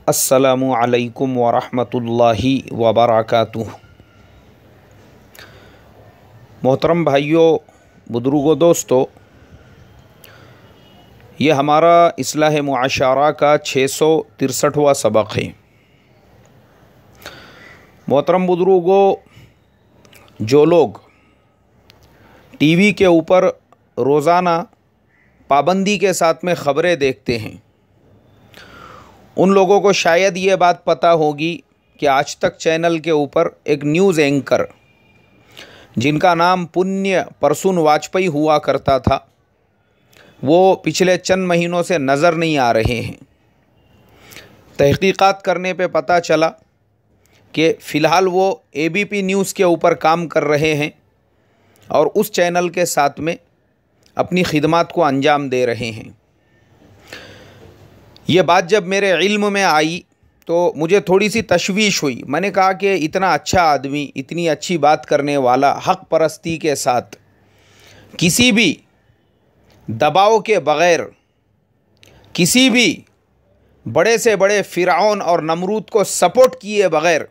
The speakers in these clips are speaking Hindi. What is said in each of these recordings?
अस्सलामु अलैकुम वरहमतुल्लाहि वबरकातुह। मोहतरम भाइयों, बुजुर्गों, दोस्तों, ये हमारा इस्लाह मुआशरा का 663वां सबक है। मोहतरम बुजुर्गों, जो लोग टीवी के ऊपर रोज़ाना पाबंदी के साथ में ख़बरें देखते हैं, उन लोगों को शायद ये बात पता होगी कि आज तक चैनल के ऊपर एक न्यूज़ एंकर जिनका नाम पुण्य परसून वाजपेयी हुआ करता था, वो पिछले चंद महीनों से नज़र नहीं आ रहे हैं। तहकीकात करने पे पता चला कि फ़िलहाल वो एबीपी न्यूज़ के ऊपर काम कर रहे हैं और उस चैनल के साथ में अपनी खिदमत को अंजाम दे रहे हैं। ये बात जब मेरे इल्म में आई तो मुझे थोड़ी सी तशवीश हुई। मैंने कहा कि इतना अच्छा आदमी, इतनी अच्छी बात करने वाला, हक़ परस्ती के साथ किसी भी दबाव के बग़ैर, किसी भी बड़े से बड़े फ़िरऔन और नमरूद को सपोर्ट किए बग़ैर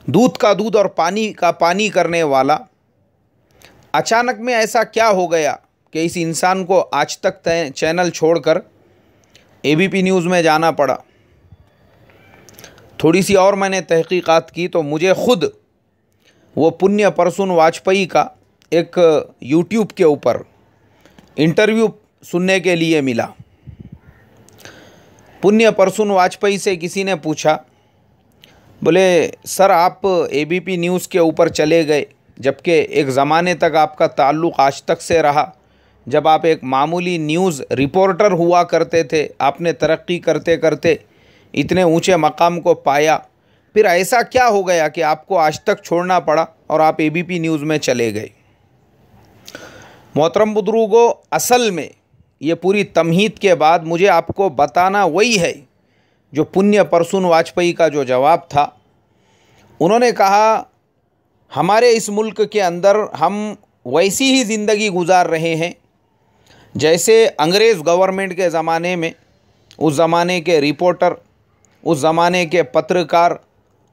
दूध का दूध और पानी का पानी करने वाला, अचानक में ऐसा क्या हो गया कि इस इंसान को आज तक चैनल छोड़कर एबीपी न्यूज़ में जाना पड़ा। थोड़ी सी और मैंने तहकीकात की तो मुझे ख़ुद वो पुण्य परसून वाजपेयी का एक यूट्यूब के ऊपर इंटरव्यू सुनने के लिए मिला। पुण्य परसून वाजपेयी से किसी ने पूछा, बोले सर आप एबीपी न्यूज़ के ऊपर चले गए, जबकि एक ज़माने तक आपका ताल्लुक़ आज तक से रहा, जब आप एक मामूली न्यूज़ रिपोर्टर हुआ करते थे। आपने तरक्की करते करते इतने ऊंचे मकाम को पाया, फिर ऐसा क्या हो गया कि आपको आज तक छोड़ना पड़ा और आप एबीपी न्यूज़ में चले गए। मोहतरम बुजुर्गों, असल में ये पूरी तमहीद के बाद मुझे आपको बताना वही है जो पुण्य परसून वाजपेयी का जो जवाब था। उन्होंने कहा, हमारे इस मुल्क के अंदर हम वैसी ही ज़िंदगी गुजार रहे हैं जैसे अंग्रेज़ गवर्नमेंट के ज़माने में उस ज़माने के रिपोर्टर, उस ज़माने के पत्रकार,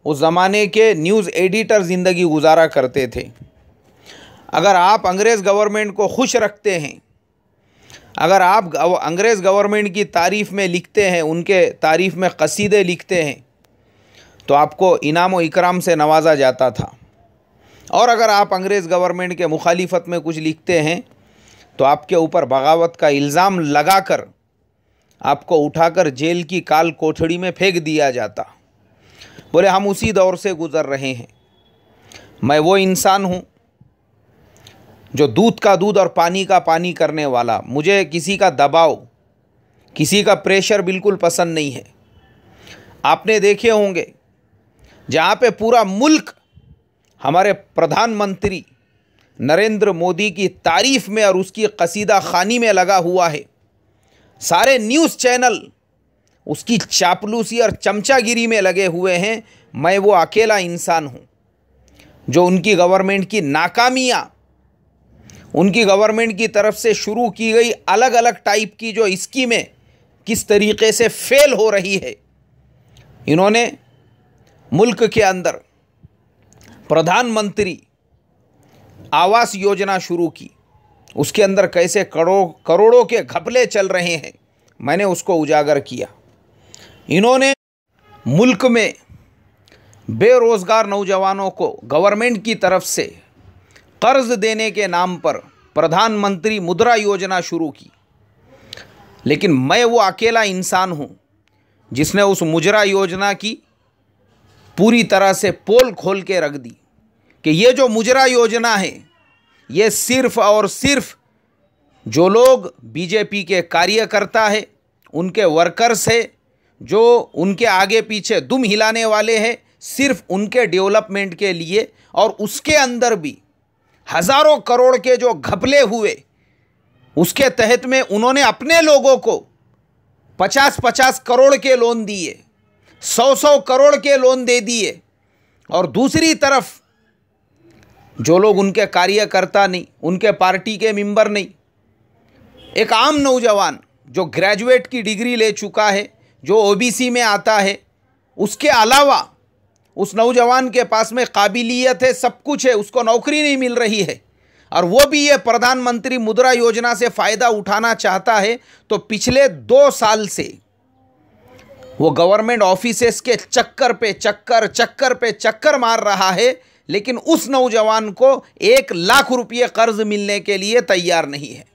उस ज़माने के न्यूज़ एडिटर ज़िंदगी गुजारा करते थे। अगर आप अंग्रेज़ गवर्नमेंट को खुश रखते हैं, अगर आप अंग्रेज़ गवर्नमेंट की तारीफ़ में लिखते हैं, उनके तारीफ़ में कसीदे लिखते हैं, तो आपको इनाम व इकराम से नवाजा जाता था। और अगर आप अंग्रेज़ गवर्नमेंट के मुखालिफत में कुछ लिखते हैं तो आपके ऊपर बगावत का इल्ज़ाम लगाकर आपको उठाकर जेल की काल कोठड़ी में फेंक दिया जाता। बोले हम उसी दौर से गुज़र रहे हैं। मैं वो इंसान हूँ जो दूध का दूध और पानी का पानी करने वाला, मुझे किसी का दबाव, किसी का प्रेशर बिल्कुल पसंद नहीं है। आपने देखे होंगे जहाँ पे पूरा मुल्क हमारे प्रधानमंत्री नरेंद्र मोदी की तारीफ़ में और उसकी कसीदा खानी में लगा हुआ है, सारे न्यूज़ चैनल उसकी चापलूसी और चमचागिरी में लगे हुए हैं। मैं वो अकेला इंसान हूँ जो उनकी गवर्नमेंट की नाकामियाँ, उनकी गवर्नमेंट की तरफ से शुरू की गई अलग अलग टाइप की जो स्कीमें किस तरीक़े से फेल हो रही है। इन्होंने मुल्क के अंदर प्रधानमंत्री आवास योजना शुरू की, उसके अंदर कैसे करोड़ों के घपले चल रहे हैं, मैंने उसको उजागर किया। इन्होंने मुल्क में बेरोज़गार नौजवानों को गवर्नमेंट की तरफ से कर्ज़ देने के नाम पर प्रधानमंत्री मुद्रा योजना शुरू की। लेकिन मैं वो अकेला इंसान हूँ जिसने उस मुद्रा योजना की पूरी तरह से पोल खोल के रख दी कि ये जो मुद्रा योजना है, ये सिर्फ़ और सिर्फ जो लोग बीजेपी के कार्यकर्ता है, उनके वर्कर्स है, जो उनके आगे पीछे दुम हिलाने वाले हैं, सिर्फ उनके डेवलपमेंट के लिए, और उसके अंदर भी हज़ारों करोड़ के जो घपले हुए, उसके तहत में उन्होंने अपने लोगों को 50-50 करोड़ के लोन दिए, 100-100 करोड़ के लोन दे दिए। और दूसरी तरफ जो लोग उनके कार्यकर्ता नहीं, उनके पार्टी के मेंबर नहीं, एक आम नौजवान जो ग्रेजुएट की डिग्री ले चुका है, जो ओबीसी में आता है, उसके अलावा उस नौजवान के पास में काबिलियत है, सब कुछ है, उसको नौकरी नहीं मिल रही है, और वो भी ये प्रधानमंत्री मुद्रा योजना से फ़ायदा उठाना चाहता है, तो पिछले 2 साल से वो गवर्नमेंट ऑफिसेस के चक्कर पे चक्कर मार रहा है, लेकिन उस नौजवान को 1 लाख रुपये कर्ज मिलने के लिए तैयार नहीं है।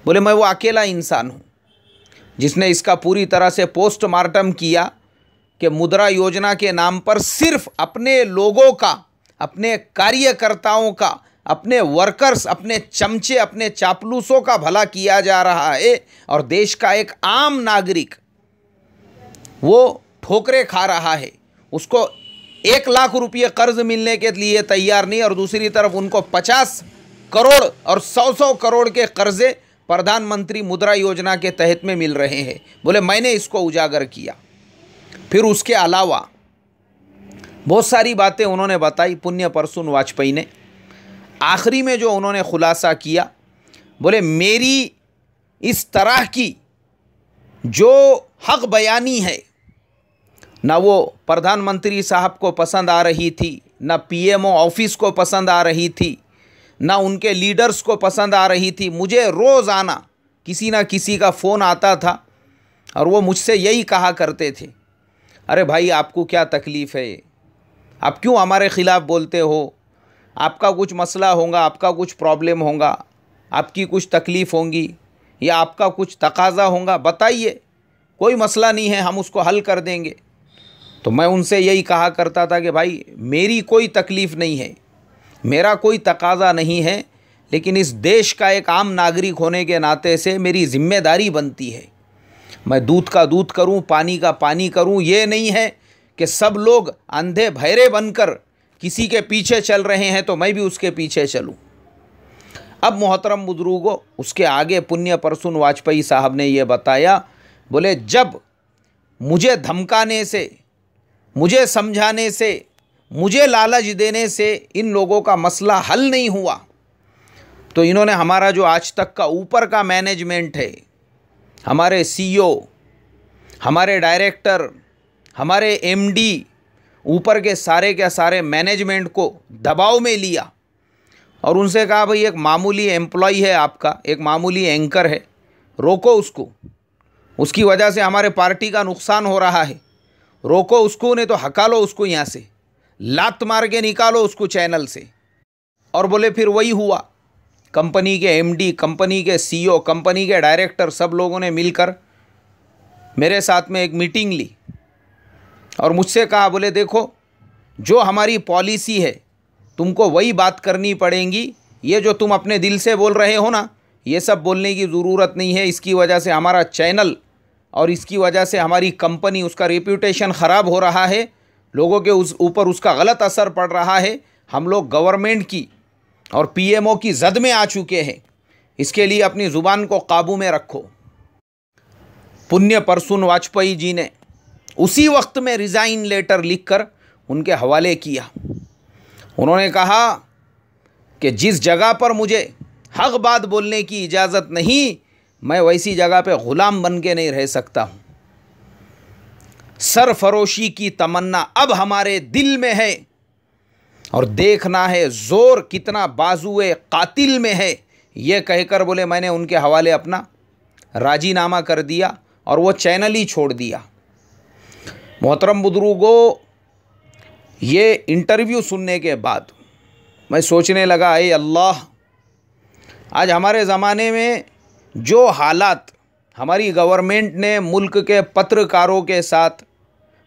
बोले मैं वो अकेला इंसान हूँ जिसने इसका पूरी तरह से पोस्टमार्टम किया कि मुद्रा योजना के नाम पर सिर्फ अपने लोगों का, अपने कार्यकर्ताओं का, अपने वर्कर्स, अपने चमचे, अपने चापलूसों का भला किया जा रहा है, और देश का एक आम नागरिक वो ठोकरें खा रहा है। उसको 1 लाख रुपये कर्ज मिलने के लिए तैयार नहीं, और दूसरी तरफ उनको 50 करोड़ और 100 करोड़ के कर्जे प्रधानमंत्री मुद्रा योजना के तहत में मिल रहे हैं। बोले मैंने इसको उजागर किया। फिर उसके अलावा बहुत सारी बातें उन्होंने बताई पुण्य परसून वाजपेयी ने। आखिरी में जो उन्होंने खुलासा किया, बोले मेरी इस तरह की जो हक बयानी है, ना वो प्रधानमंत्री साहब को पसंद आ रही थी, ना पीएमओ ऑफिस को पसंद आ रही थी, ना उनके लीडर्स को पसंद आ रही थी। मुझे रोज़ाना किसी ना किसी का फ़ोन आता था और वो मुझसे यही कहा करते थे, अरे भाई आपको क्या तकलीफ़ है, आप क्यों हमारे ख़िलाफ़ बोलते हो, आपका कुछ मसला होगा, आपका कुछ प्रॉब्लम होगा, आपकी कुछ तकलीफ़ होंगी, या आपका कुछ तकाज़ा होगा, बताइए, कोई मसला नहीं है, हम उसको हल कर देंगे। तो मैं उनसे यही कहा करता था कि भाई मेरी कोई तकलीफ़ नहीं है, मेरा कोई तकाज़ा नहीं है, लेकिन इस देश का एक आम नागरिक होने के नाते से मेरी ज़िम्मेदारी बनती है। मैं दूध का दूध करूं, पानी का पानी करूं, ये नहीं है कि सब लोग अंधे बहरे बनकर किसी के पीछे चल रहे हैं तो मैं भी उसके पीछे चलूं। अब मोहतरम बुजुर्गों, उसके आगे पुण्य परसून वाजपेयी साहब ने ये बताया, बोले जब मुझे धमकाने से, मुझे समझाने से, मुझे लालच देने से इन लोगों का मसला हल नहीं हुआ, तो इन्होंने हमारा जो आज तक का ऊपर का मैनेजमेंट है, हमारे सीईओ, हमारे डायरेक्टर, हमारे एमडी, ऊपर के सारे मैनेजमेंट को दबाव में लिया और उनसे कहा भाई एक मामूली एम्प्लॉय है आपका, एक मामूली एंकर है, रोको उसको, उसकी वजह से हमारे पार्टी का नुकसान हो रहा है, रोको उसको, नहीं तो हकालो उसको यहाँ से, लात मार के निकालो उसको चैनल से। और बोले फिर वही हुआ, कंपनी के एमडी, कंपनी के सीईओ, कंपनी के डायरेक्टर, सब लोगों ने मिलकर मेरे साथ में एक मीटिंग ली और मुझसे कहा, बोले देखो जो हमारी पॉलिसी है तुमको वही बात करनी पड़ेगी, ये जो तुम अपने दिल से बोल रहे हो ना, ये सब बोलने की ज़रूरत नहीं है, इसकी वजह से हमारा चैनल और इसकी वजह से हमारी कंपनी, उसका रेप्यूटेशन ख़राब हो रहा है, लोगों के ऊपर उसका गलत असर पड़ रहा है, हम लोग गवर्नमेंट की और पीएमओ की जद में आ चुके हैं, इसके लिए अपनी ज़ुबान को काबू में रखो। पुण्य परसून वाजपेयी जी ने उसी वक्त में रिज़ाइन लेटर लिखकर उनके हवाले किया। उन्होंने कहा कि जिस जगह पर मुझे हक बात बोलने की इजाज़त नहीं, मैं वैसी जगह पे ग़ुलाम बन के नहीं रह सकता हूँ। सरफरोशी की तमन्ना अब हमारे दिल में है और देखना है ज़ोर कितना बाजुए कातिल में है, ये कहकर बोले मैंने उनके हवाले अपना राजीनामा कर दिया और वो चैनल ही छोड़ दिया। मोहतरम बुजुर्गों, ये इंटरव्यू सुनने के बाद मैं सोचने लगा, ए अल्लाह, आज हमारे ज़माने में जो हालात हमारी गवर्नमेंट ने मुल्क के पत्रकारों के साथ,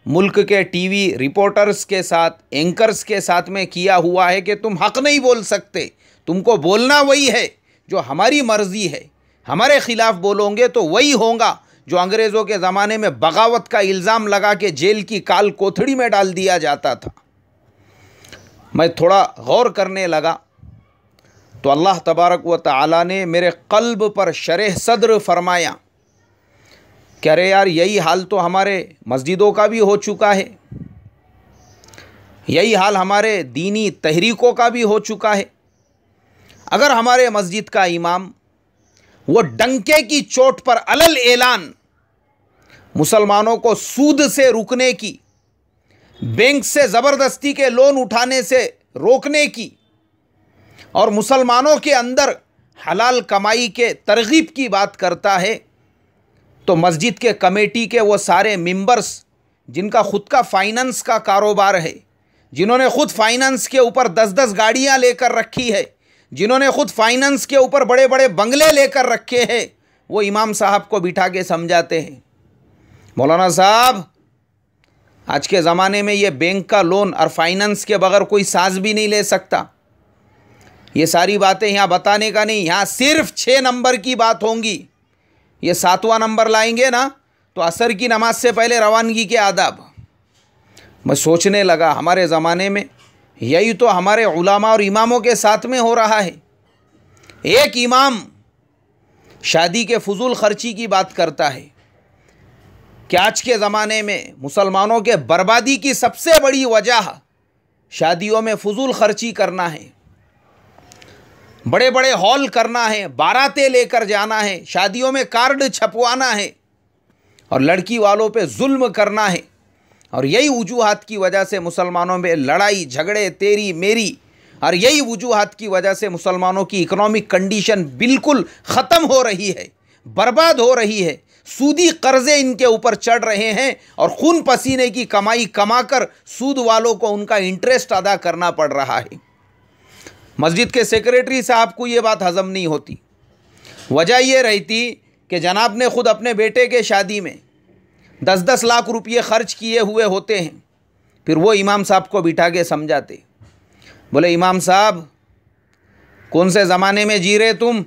मुल्क के टीवी रिपोर्टर्स के साथ, एंकर्स के साथ में किया हुआ है कि तुम हक़ नहीं बोल सकते, तुमको बोलना वही है जो हमारी मर्ज़ी है, हमारे ख़िलाफ़ बोलोगे तो वही होगा जो अंग्रेज़ों के ज़माने में बगावत का इल्ज़ाम लगा के जेल की काल कोठड़ी में डाल दिया जाता था। मैं थोड़ा गौर करने लगा तो अल्लाह तबारक व तआला ने मेरे क़ल्ब पर शरह सद्र फरमाया कि अरे यार, यही हाल तो हमारे मस्जिदों का भी हो चुका है, यही हाल हमारे दीनी तहरीकों का भी हो चुका है। अगर हमारे मस्जिद का इमाम वो डंके की चोट पर अलल ऐलान मुसलमानों को सूद से रुकने की, बैंक से ज़बरदस्ती के लोन उठाने से रोकने की और मुसलमानों के अंदर हलाल कमाई के तरगीब की बात करता है, तो मस्जिद के कमेटी के वो सारे मेंबर्स जिनका ख़ुद का फाइनेंस का कारोबार है, जिन्होंने ख़ुद फाइनेंस के ऊपर 10-10 गाड़ियाँ लेकर रखी है, जिन्होंने ख़ुद फाइनेंस के ऊपर बड़े बड़े बंगले लेकर रखे हैं, वो इमाम साहब को बिठा के समझाते हैं, मौलाना साहब आज के ज़माने में ये बैंक का लोन और फाइनेंस के बगैर कोई सांस भी नहीं ले सकता। ये सारी बातें यहाँ बताने का नहीं, यहाँ सिर्फ 6 नंबर की बात होंगी। ये 7वां नंबर लाएंगे ना तो असर की नमाज से पहले रवानगी के आदाब। मैं सोचने लगा हमारे ज़माने में यही तो हमारे उलामा और इमामों के साथ में हो रहा है। एक इमाम शादी के फजूल खर्ची की बात करता है कि आज के ज़माने में मुसलमानों के बर्बादी की सबसे बड़ी वजह शादियों में फजूल खर्ची करना है, बड़े बड़े हॉल करना है, बारातें लेकर जाना है, शादियों में कार्ड छपवाना है और लड़की वालों पे जुल्म करना है। और यही वजूहात की वजह से मुसलमानों में लड़ाई झगड़े तेरी मेरी, और यही वजूहात की वजह से मुसलमानों की इकोनॉमिक कंडीशन बिल्कुल ख़त्म हो रही है, बर्बाद हो रही है। सूदी कर्ज़े इनके ऊपर चढ़ रहे हैं और खून पसीने की कमाई कमाकर सूद वालों को उनका इंटरेस्ट अदा करना पड़ रहा है। मस्जिद के सेक्रेटरी साहब को ये बात हज़म नहीं होती। वजह ये रहती कि जनाब ने ख़ुद अपने बेटे के शादी में 10-10 लाख रुपये ख़र्च किए हुए होते हैं, फिर वो इमाम साहब को बिठा के समझाते, बोले इमाम साहब कौन से ज़माने में जी रहे तुम?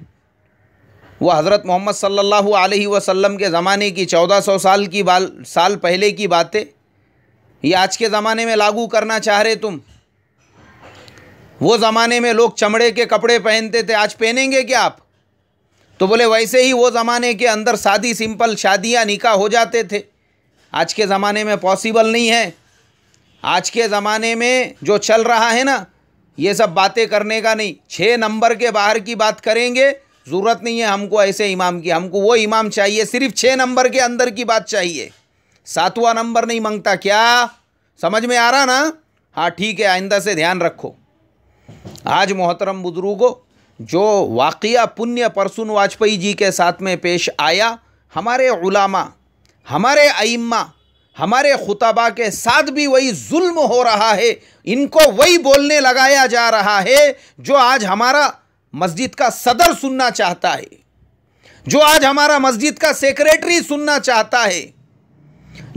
वो हज़रत मोहम्मद सल्लल्लाहु अलैहि वसल्लम के ज़माने की 1400 साल पहले की बातें ये आज के ज़माने में लागू करना चाह रहे तुम? वो ज़माने में लोग चमड़े के कपड़े पहनते थे, आज पहनेंगे क्या आप? तो बोले वैसे ही वो ज़माने के अंदर सादी सिंपल शादियाँ निकाह हो जाते थे, आज के ज़माने में पॉसिबल नहीं है। आज के ज़माने में जो चल रहा है ना, ये सब बातें करने का नहीं। 6 नंबर के बाहर की बात करेंगे, ज़रूरत नहीं है हमको ऐसे इमाम की, हमको वो इमाम चाहिए सिर्फ 6 नंबर के अंदर की बात चाहिए, 7वां नंबर नहीं मांगता। क्या समझ में आ रहा ना? हाँ ठीक है, आइंदा से ध्यान रखो। आज मोहतरम बुजुर्गों, जो वाक़या पुण्य परसून वाजपेयी जी के साथ में पेश आया, हमारे उलामा, हमारे अइम्मा, हमारे खुतबा के साथ भी वही जुल्म हो रहा है। इनको वही बोलने लगाया जा रहा है जो आज हमारा मस्जिद का सदर सुनना चाहता है, जो आज हमारा मस्जिद का सेक्रेटरी सुनना चाहता है,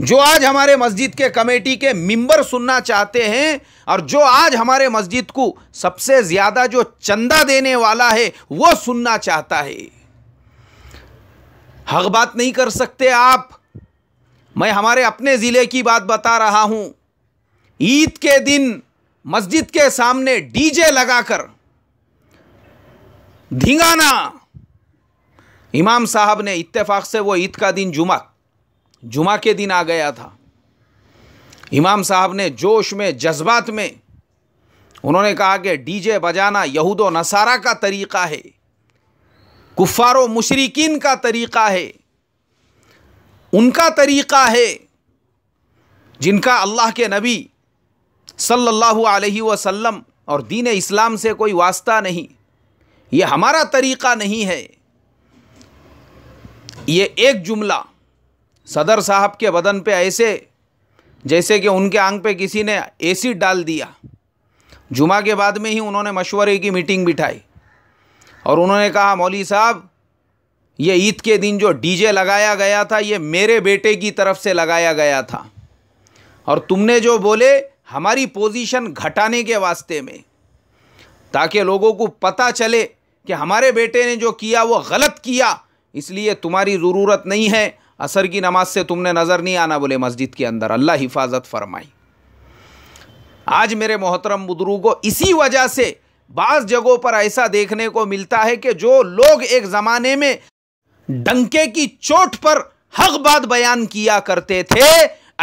जो आज हमारे मस्जिद के कमेटी के मेंबर सुनना चाहते हैं, और जो आज हमारे मस्जिद को सबसे ज़्यादा जो चंदा देने वाला है वो सुनना चाहता है। हक बात नहीं कर सकते आप। मैं हमारे अपने ज़िले की बात बता रहा हूँ। ईद के दिन मस्जिद के सामने डीजे लगाकर धिंगाना, इमाम साहब ने इत्तेफाक से, वो ईद का दिन जुमा के दिन आ गया था, इमाम साहब ने जोश में जज्बात में उन्होंने कहा कि डीजे बजाना यहूदो नसारा का तरीक़ा है, कुफ़ारो मुशरिकीन का तरीक़ा है, उनका तरीक़ा है जिनका अल्लाह के नबी सल्लल्लाहु अलैहि वसल्लम और दीन इस्लाम से कोई वास्ता नहीं, ये हमारा तरीक़ा नहीं है। ये एक जुमला सदर साहब के बदन पे ऐसे जैसे कि उनके आंख पे किसी ने एसिड डाल दिया। जुमा के बाद में ही उन्होंने मशवरे की मीटिंग बिठाई और उन्होंने कहा, मौली साहब ये ईद के दिन जो डीजे लगाया गया था ये मेरे बेटे की तरफ से लगाया गया था, और तुमने जो बोले हमारी पोजीशन घटाने के वास्ते में, ताकि लोगों को पता चले कि हमारे बेटे ने जो किया वो गलत किया, इसलिए तुम्हारी ज़रूरत नहीं है, असर की नमाज से तुमने नज़र नहीं आना बोले मस्जिद के अंदर। अल्लाह हिफाजत फरमाई। आज मेरे मोहतरम बुजुर्गों, इसी वजह से बाज़ जगहों पर ऐसा देखने को मिलता है कि जो लोग एक ज़माने में डंके की चोट पर हक बात बयान किया करते थे,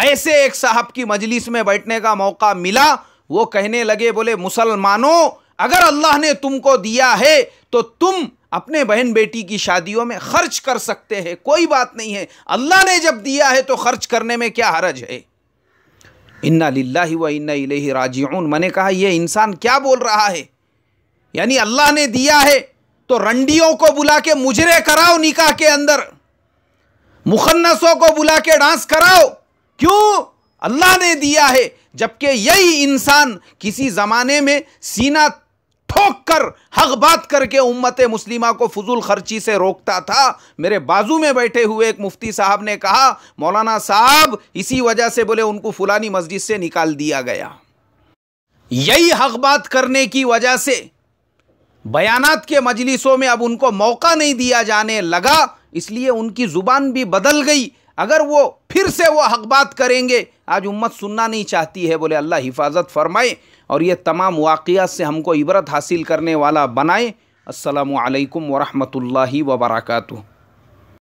ऐसे एक साहब की मजलिस में बैठने का मौका मिला, वो कहने लगे, बोले मुसलमानों, अगर अल्लाह ने तुमको दिया है तो तुम अपने बहन बेटी की शादियों में खर्च कर सकते हैं, कोई बात नहीं है। अल्लाह ने जब दिया है तो खर्च करने में क्या हरज है। इन्ना लिल्लाहि व इन्ना इलैहि राजिऊन। मैंने कहा यह इंसान क्या बोल रहा है, यानी अल्लाह ने दिया है तो रंडियों को बुला के मुजरे कराओ, निकाह के अंदर मुखन्नसों को बुला के डांस कराओ, क्यों? अल्लाह ने दिया है। जबकि यही इंसान किसी ज़माने में सीना ठोक कर हक बात करके उम्मत मुस्लिमा को फजूल खर्ची से रोकता था। मेरे बाजू में बैठे हुए एक मुफ्ती साहब ने कहा, मौलाना साहब इसी वजह से बोले उनको फुलानी मस्जिद से निकाल दिया गया। यही हक बात करने की वजह से बयानात के मजलिसों में अब उनको मौका नहीं दिया जाने लगा, इसलिए उनकी ज़ुबान भी बदल गई। अगर वो फिर से वो हक बात करेंगे, आज उम्मत सुनना नहीं चाहती है। बोले अल्लाह हिफाजत फरमाए और ये तमाम वाक़ियात से हमको इबरत हासिल करने वाला बनाए। अस्सलामु अलैकुम व रहमतुल्लाहि व बरकातुहू।